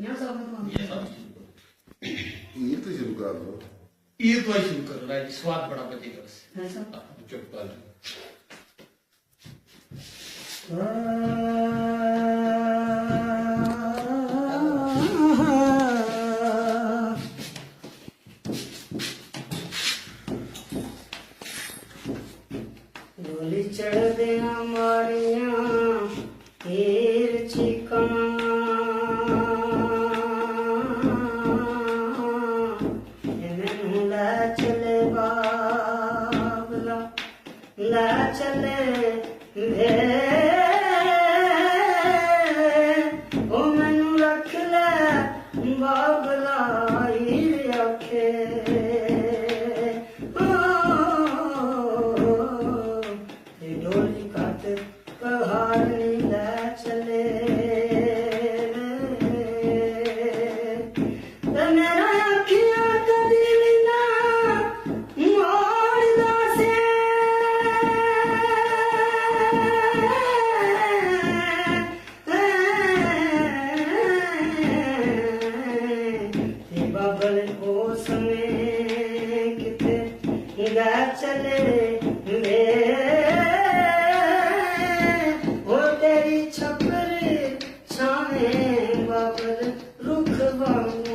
यहाँ सब में ये सब शुरू करो। ये तो शुरू कर दो। ये तो शुरू करो राज, स्वाद बड़ा बचेगा उससे। ऐसा चुप कर। डोली चढ़ देना मारिया हीर चिकना मैनू लै चले बाबला लै चले वे ओ मैनू रख लै बाबला हीर आखे डोली कट पहाड़ नीला चले मेरा अखियां कदी ना मोड़दा से बाबल ओ समय किते गा चले वे ओ तेरी छपर छावे बाबल रुख वांग